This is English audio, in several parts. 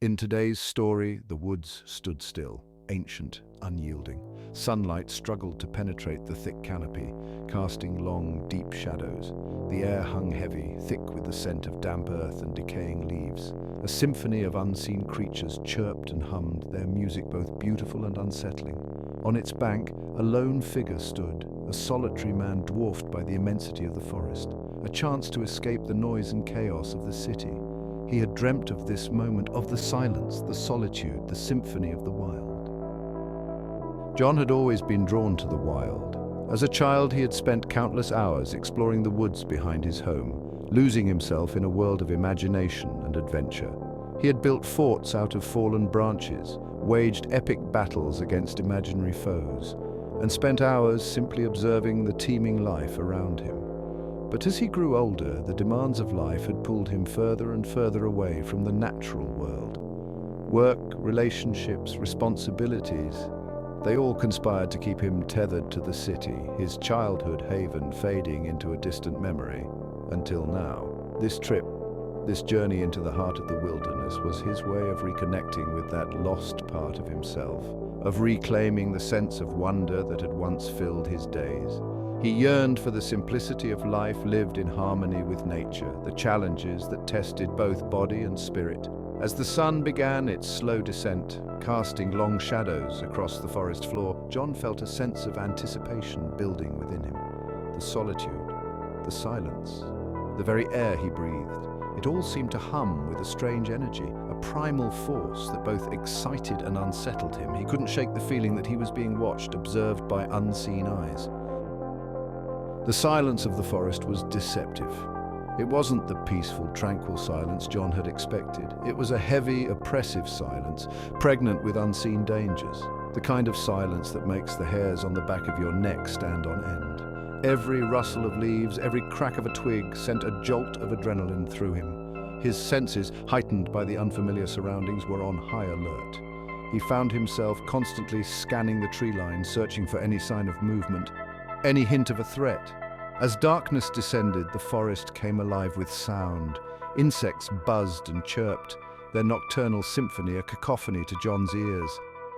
In today's story, the woods stood still, ancient, unyielding. Sunlight struggled to penetrate the thick canopy, casting long, deep shadows. The air hung heavy, thick with the scent of damp earth and decaying leaves. A symphony of unseen creatures chirped and hummed, their music both beautiful and unsettling. On its bank, a lone figure stood, a solitary man dwarfed by the immensity of the forest, a chance to escape the noise and chaos of the city. He had dreamt of this moment, of the silence, the solitude, the symphony of the wild. John had always been drawn to the wild. As a child, he had spent countless hours exploring the woods behind his home, losing himself in a world of imagination and adventure. He had built forts out of fallen branches, waged epic battles against imaginary foes, and spent hours simply observing the teeming life around him. But as he grew older, the demands of life had pulled him further and further away from the natural world. Work, relationships, responsibilities, they all conspired to keep him tethered to the city, his childhood haven fading into a distant memory. Until now, this trip, this journey into the heart of the wilderness, was his way of reconnecting with that lost part of himself, of reclaiming the sense of wonder that had once filled his days. He yearned for the simplicity of life lived in harmony with nature, the challenges that tested both body and spirit. As the sun began its slow descent, casting long shadows across the forest floor, John felt a sense of anticipation building within him. The solitude, the silence, the very air he breathed, it all seemed to hum with a strange energy, a primal force that both excited and unsettled him. He couldn't shake the feeling that he was being watched, observed by unseen eyes. The silence of the forest was deceptive. It wasn't the peaceful, tranquil silence John had expected. It was a heavy, oppressive silence, pregnant with unseen dangers. The kind of silence that makes the hairs on the back of your neck stand on end. Every rustle of leaves, every crack of a twig sent a jolt of adrenaline through him. His senses, heightened by the unfamiliar surroundings, were on high alert. He found himself constantly scanning the tree line, searching for any sign of movement, any hint of a threat. As darkness descended, the forest came alive with sound. Insects buzzed and chirped, their nocturnal symphony a cacophony to John's ears.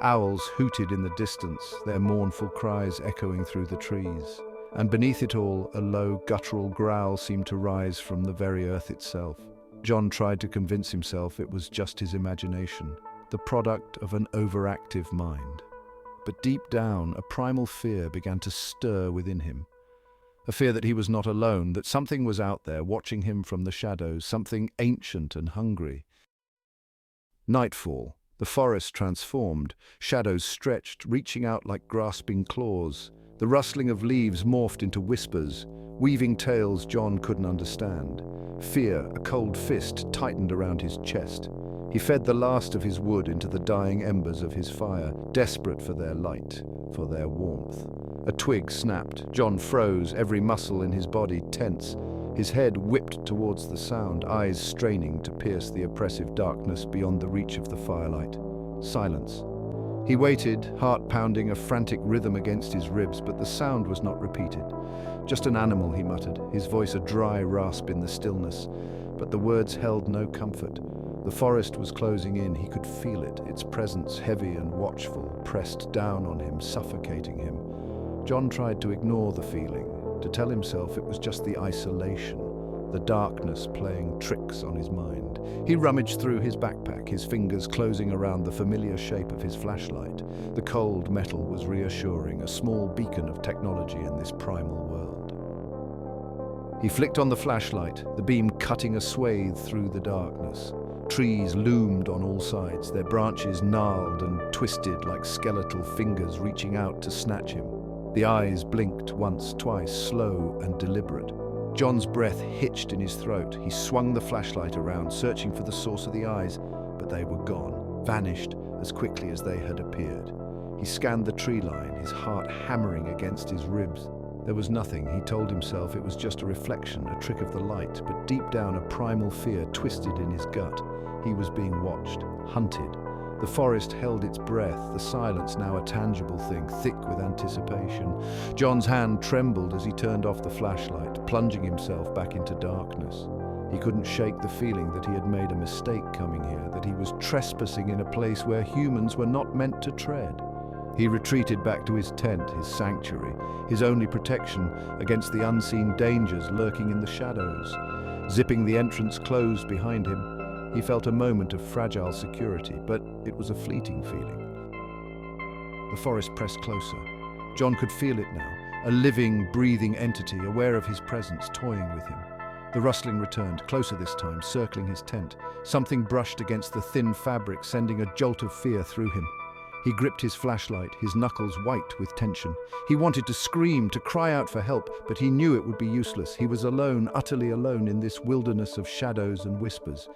Owls hooted in the distance, their mournful cries echoing through the trees. And beneath it all, a low, guttural growl seemed to rise from the very earth itself. John tried to convince himself it was just his imagination, the product of an overactive mind. But deep down, a primal fear began to stir within him. A fear that he was not alone, that something was out there watching him from the shadows, something ancient and hungry. Nightfall. The forest transformed. Shadows stretched, reaching out like grasping claws. The rustling of leaves morphed into whispers, weaving tales John couldn't understand. Fear, a cold fist, tightened around his chest. He fed the last of his wood into the dying embers of his fire, desperate for their light, for their warmth. A twig snapped. John froze, every muscle in his body tense. His head whipped towards the sound, eyes straining to pierce the oppressive darkness beyond the reach of the firelight. Silence. He waited, heart pounding, a frantic rhythm against his ribs, but the sound was not repeated. Just an animal, he muttered, his voice a dry rasp in the stillness. But the words held no comfort. The forest was closing in. He could feel it, its presence heavy and watchful, pressed down on him, suffocating him. John tried to ignore the feeling, to tell himself it was just the isolation, the darkness playing tricks on his mind. He rummaged through his backpack, his fingers closing around the familiar shape of his flashlight. The cold metal was reassuring, a small beacon of technology in this primal world. He flicked on the flashlight, the beam cutting a swathe through the darkness. Trees loomed on all sides, their branches gnarled and twisted like skeletal fingers reaching out to snatch him. The eyes blinked once, twice, slow and deliberate. John's breath hitched in his throat. He swung the flashlight around, searching for the source of the eyes, but they were gone, vanished as quickly as they had appeared. He scanned the tree line, his heart hammering against his ribs. There was nothing. He told himself it was just a reflection, a trick of the light, but deep down a primal fear twisted in his gut. He was being watched, hunted. The forest held its breath, the silence now a tangible thing, thick with anticipation. John's hand trembled as he turned off the flashlight, plunging himself back into darkness. He couldn't shake the feeling that he had made a mistake coming here, that he was trespassing in a place where humans were not meant to tread. He retreated back to his tent, his sanctuary, his only protection against the unseen dangers lurking in the shadows. Zipping the entrance closed behind him, he felt a moment of fragile security, but it was a fleeting feeling. The forest pressed closer. John could feel it now, a living, breathing entity, aware of his presence, toying with him. The rustling returned, closer this time, circling his tent. Something brushed against the thin fabric, sending a jolt of fear through him. He gripped his flashlight, his knuckles white with tension. He wanted to scream, to cry out for help, but he knew it would be useless. He was alone, utterly alone in this wilderness of shadows and whispers.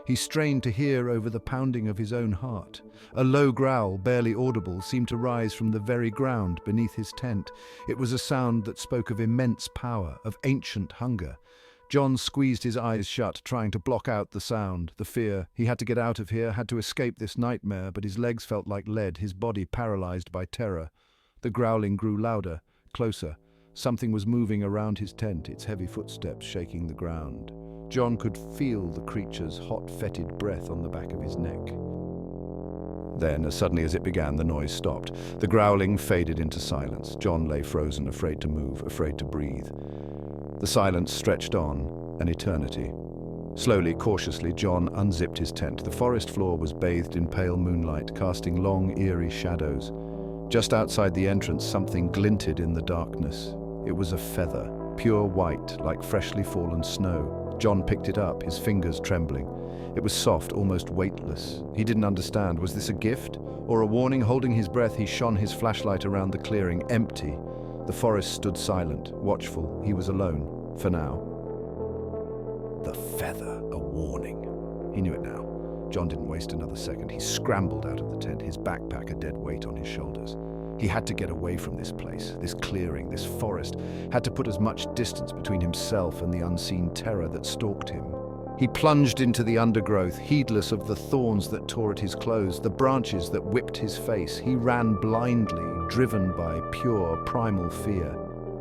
He strained to hear over the pounding of his own heart. A low growl, barely audible, seemed to rise from the very ground beneath his tent. It was a sound that spoke of immense power, of ancient hunger. John squeezed his eyes shut, trying to block out the sound, the fear. He had to get out of here, had to escape this nightmare, but his legs felt like lead, his body paralyzed by terror. The growling grew louder, closer. Something was moving around his tent, its heavy footsteps shaking the ground. John could feel the creature's hot, fetid breath on the back of his neck. Then, as suddenly as it began, the noise stopped. The growling faded into silence. John lay frozen, afraid to move, afraid to breathe. The silence stretched on, an eternity. Slowly, cautiously, John unzipped his tent. The forest floor was bathed in pale moonlight, casting long, eerie shadows. Just outside the entrance, something glinted in the darkness. It was a feather, pure white, like freshly fallen snow. John picked it up, his fingers trembling. It was soft, almost weightless. He didn't understand. Was this a gift or a warning? Holding his breath, he shone his flashlight around the clearing, empty. The forest stood silent, watchful. He was alone, for now. The feather, a warning. He knew it now. John didn't waste another second. He scrambled out of the tent, his backpack a dead weight on his shoulders. He had to get away from this place, this clearing, this forest, had to put as much distance between himself and the unseen terror that stalked him. He plunged into the undergrowth, heedless of the thorns that tore at his clothes, the branches that whipped his face. He ran blindly, driven by pure, primal fear.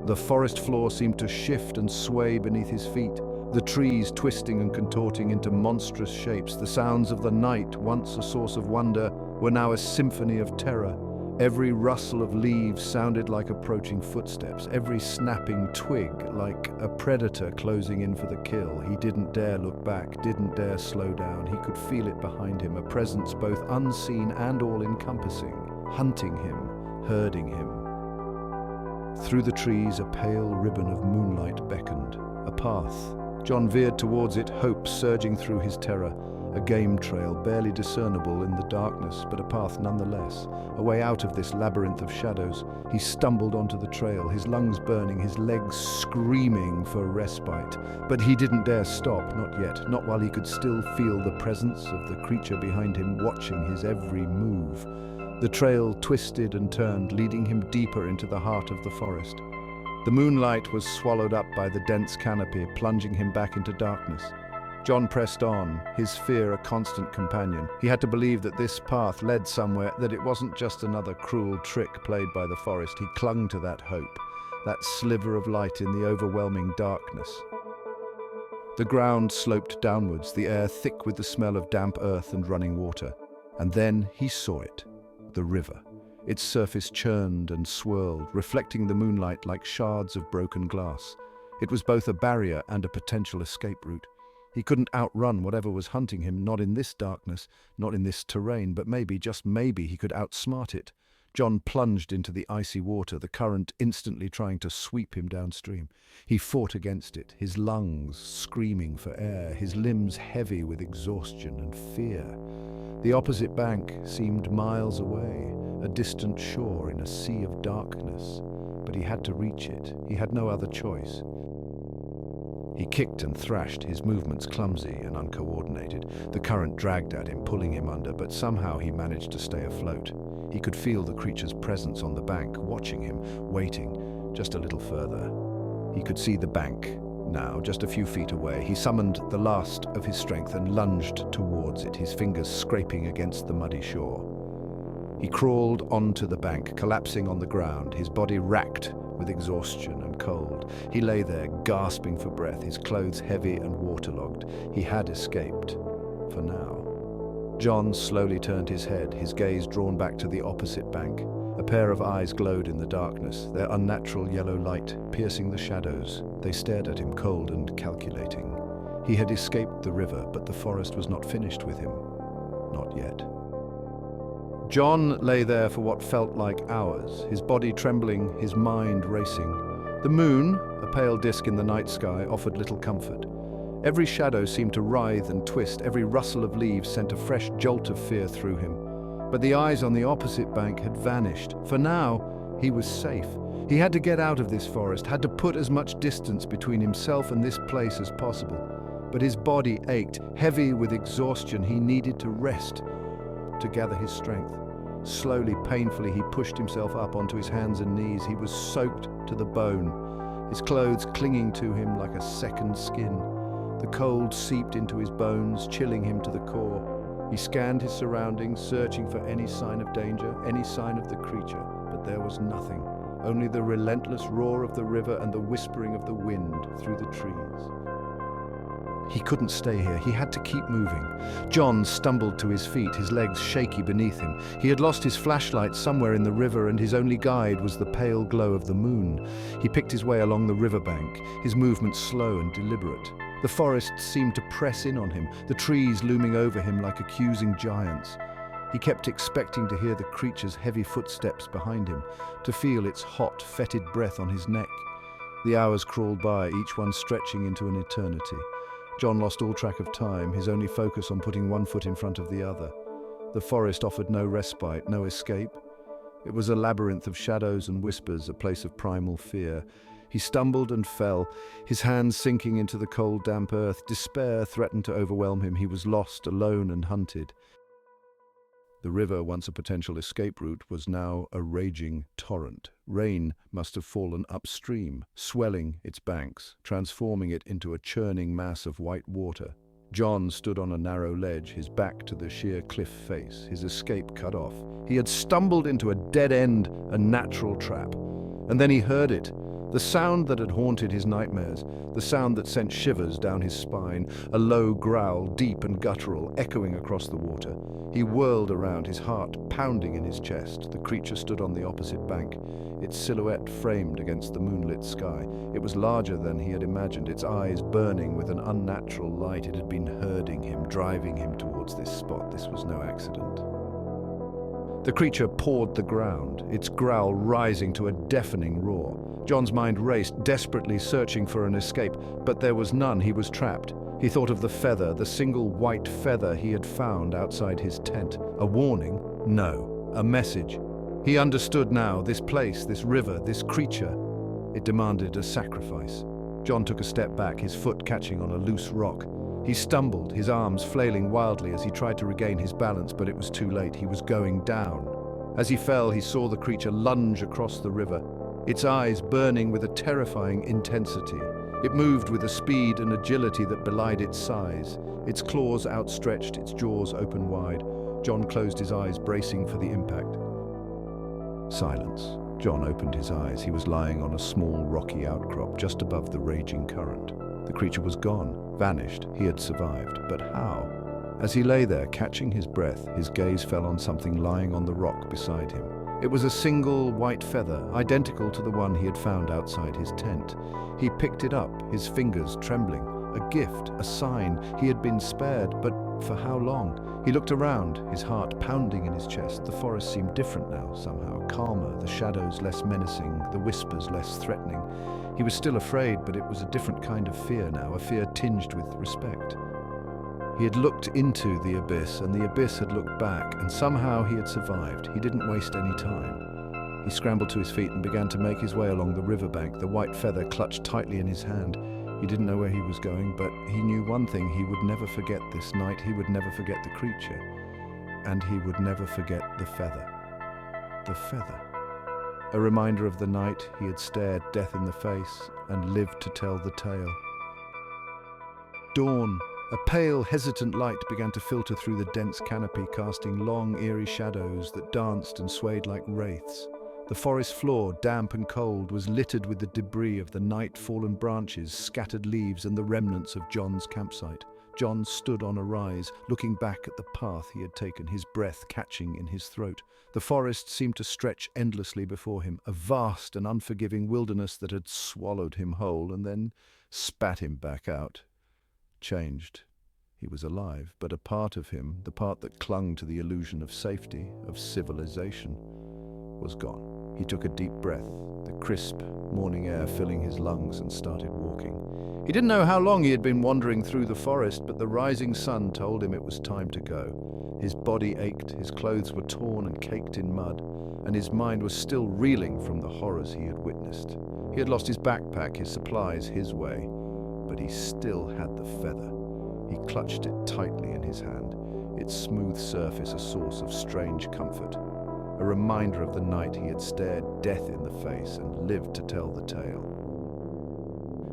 The forest floor seemed to shift and sway beneath his feet, the trees twisting and contorting into monstrous shapes. The sounds of the night, once a source of wonder, were now a symphony of terror. Every rustle of leaves sounded like approaching footsteps, every snapping twig like a predator closing in for the kill. He didn't dare look back, didn't dare slow down. He could feel it behind him, a presence both unseen and all-encompassing, hunting him, herding him. Through the trees, a pale ribbon of moonlight beckoned, a path. John veered towards it, hope surging through his terror. A game trail, barely discernible in the darkness, but a path nonetheless. A way out of this labyrinth of shadows. He stumbled onto the trail, his lungs burning, his legs screaming for respite. But he didn't dare stop, not yet, not while he could still feel the presence of the creature behind him watching his every move. The trail twisted and turned, leading him deeper into the heart of the forest. The moonlight was swallowed up by the dense canopy, plunging him back into darkness. John pressed on, his fear a constant companion. He had to believe that this path led somewhere, that it wasn't just another cruel trick played by the forest. He clung to that hope, that sliver of light in the overwhelming darkness. The ground sloped downwards, the air thick with the smell of damp earth and running water. And then he saw it, the river. Its surface churned and swirled, reflecting the moonlight like shards of broken glass. It was both a barrier and a potential escape route. He couldn't outrun whatever was hunting him, not in this darkness, not in this terrain, but maybe, just maybe, he could outsmart it. John plunged into the icy water, the current instantly trying to sweep him downstream. He fought against it, his lungs screaming for air, his limbs heavy with exhaustion and fear. The opposite bank seemed miles away, a distant shore in a sea of darkness. But he had to reach it. He had no other choice. He kicked and thrashed, his movements clumsy and uncoordinated. The current dragged at him, pulling him under, but somehow he managed to stay afloat. He could feel the creature's presence on the bank, watching him, waiting, just a little further. He could see the bank now, just a few feet away. He summoned the last of his strength and lunged towards it, his fingers scraping against the muddy shore. He crawled onto the bank, collapsing on the ground, his body racked with exhaustion and cold. He lay there, gasping for breath, his clothes heavy and waterlogged. He had escaped, for now. John slowly turned his head, his gaze drawn back to the opposite bank. A pair of eyes glowed in the darkness, their unnatural yellow light piercing the shadows. They stared at him, cold and calculating. He had escaped the river, but the forest was not finished with him. Not yet. John lay there for what felt like hours, his body trembling, his mind racing. The moon, a pale disk in the night sky, offered little comfort. Every shadow seemed to writhe and twist, every rustle of leaves sent a fresh jolt of fear through him. But the eyes on the opposite bank had vanished. For now, he was safe. He had to get out of this forest, had to put as much distance between himself and this place as possible. But his body ached, heavy with exhaustion. He needed to rest, to gather his strength. Slowly, painfully, he pushed himself up onto his hands and knees. He was soaked to the bone, his clothes clinging to him like a second skin. The cold seeped into his bones, chilling him to the core. He scanned his surroundings, searching for any sign of danger, any sign of the creature, but there was nothing. Only the relentless roar of the river and the whispering of the wind through the trees. He couldn't stay here. He had to keep moving. John stumbled to his feet, his legs shaky beneath him. He had lost his flashlight somewhere in the river, and his only guide was the pale glow of the moon. He picked his way along the riverbank, his movements slow and deliberate. The forest seemed to press in on him, the trees looming over him like accusing giants. He kept expecting to hear the creature's heavy footsteps behind him, to feel its hot, fetid breath on his neck. The hours crawled by, each one stretching into an eternity. John lost all track of time, his only focus on putting one foot in front of the other. The forest offered no respite, no escape. It was a labyrinth of shadows and whispers, a place of primal fear. He stumbled and fell, his hands sinking into the cold, damp earth. Despair threatened to overwhelm him. He was lost, alone and hunted. The river, once a potential escape route, was now a raging torrent. Rain must have fallen upstream, swelling its banks, transforming it into a churning mass of white water. John stood on a narrow ledge, his back to the sheer cliff face, his escape cut off. He had stumbled into a dead end, a natural trap. And then he heard it. The sound that had haunted his nightmares, the sound that sent shivers down his spine, a low growl, deep and guttural, echoing across the water. He whirled around, his heart pounding in his chest. The creature stood on the opposite bank, its silhouette framed against the moonlit sky. It was larger than he had imagined, its eyes burning with an unnatural light. It had been herding him, driving him towards this spot. This was no accident. The creature pawed the ground, its growl rising to a deafening roar. John's mind raced, desperately searching for an escape, but there was none. He was trapped. He thought of the feather, the single white feather he had found outside his tent. A warning? No. A message. He understood now. This place, this river, this creature. It demanded a sacrifice. John took a step back, his foot catching on a loose rock. He stumbled, his arms flailing wildly as he tried to regain his balance, but it was too late. He was going down. As he fell, he saw the creature lunge across the river, its eyes burning with a terrifying intensity. It moved with a speed and agility that belied its size, its claws outstretched, its jaws open wide. John closed his eyes, bracing for the impact. Silence. John opened his eyes. He was lying on a small rocky outcrop just above the raging current. The creature was gone, vanished. He had survived. But how? As he lay there, catching his breath, his gaze fell on something lying on the rock beside him. It was a single white feather, identical to the one he had found outside his tent. He picked it up, his fingers trembling. A gift, a sign. He had been spared, but for how long? He looked around, his heart pounding in his chest. The forest seemed different now, somehow, calmer, the shadows less menacing, the whispers less threatening. He was still afraid, but it was a different kind of fear now, a fear tinged with respect. He had looked into the abyss, and the abyss had looked back, and somehow he had survived. He didn't waste any time. He scrambled to his feet and began to make his way along the riverbank, the white feather clutched tightly in his hand. He didn't know where he was going, but he knew one thing: he would never forget this night, he would never forget the creature, and he would never forget the feather. The feather. A reminder of the night he had stared death in the face and lived to tell the tale. Dawn. A pale, hesitant light began to filter through the dense canopy, casting long, eerie shadows that danced and swayed like wraiths. The forest floor, damp and cold, was littered with the debris of the night-fallen branches, scattered leaves, and the remnants of John's campsite. John stood on a rise, looking back at the path he had taken, his breath catching in his throat. The forest seemed to stretch endlessly before him, a vast and unforgiving wilderness that had swallowed him whole and then spat him back out. Changed. He was alive, but a part of him, the part that clung to the illusion of safety, of civilization, was gone. He took a deep breath, the crisp morning air filling his lungs, and started walking. He didn't know how long he had been wandering through the forest, but the rising sun told him it was time to go. His body ached, his clothes were torn and caked in mud, and his mind was still reeling from the horrors he had witnessed. He had lost his backpack, his supplies, his way, but he still had the feather. He clutched it tightly in his hand, its smooth surface a source of strange comfort, a reminder of the night he had stared death in the face and lived to tell the tale.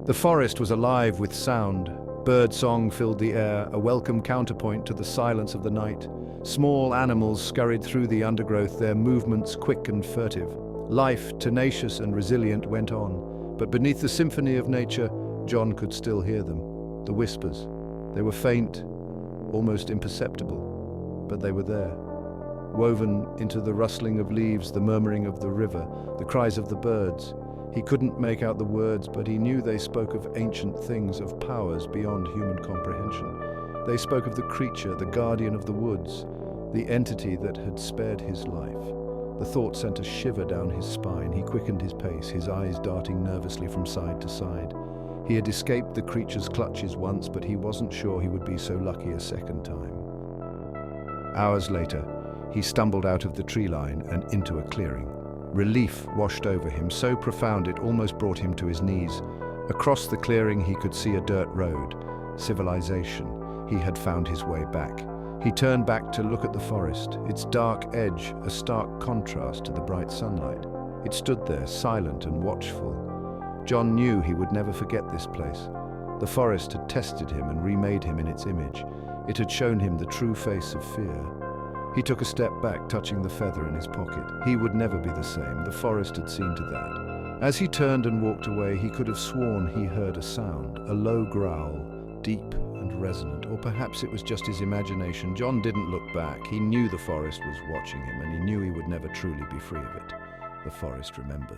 The forest was alive with sound. Bird song filled the air, a welcome counterpoint to the silence of the night. Small animals scurried through the undergrowth, their movements quick and furtive. Life, tenacious and resilient, went on, but beneath the symphony of nature, John could still hear them. The whispers. They were faint, almost imperceptible, but they were there. Woven into the rustling of leaves, the murmuring of the river, the cries of the birds. He couldn't make out the words, but he knew they spoke of ancient things, of powers beyond human comprehension. They spoke of the creature, the guardian of the woods, the entity that had spared his life. The thought sent a shiver down his spine. He quickened his pace, his eyes darting nervously from side to side. He had escaped the creature's clutches once, but he wasn't sure he would be so lucky a second time. Hours later, he stumbled out of the tree line and into a clearing. Relief washed over him, so profound it almost brought him to his knees. Across the clearing he could see a dirt road. Civilization. He had found his way back. He turned back to look at the forest, its dark edge a stark contrast to the bright sunlight. It stood there, silent and watchful. John knew he would never forget this place. The forest had tested him and remade him in its image. It had shown him the true face of fear. He took a step back, touching the feather in his pocket. He would never be the same. The forest had seen to that. As he turned and walked away, he could have sworn he heard a sound, a low growl, deep and resonant, or perhaps it was just his imagination. John didn't look back. He knew the forest was watching him, and he knew he would never truly be free of it. The forest remembered.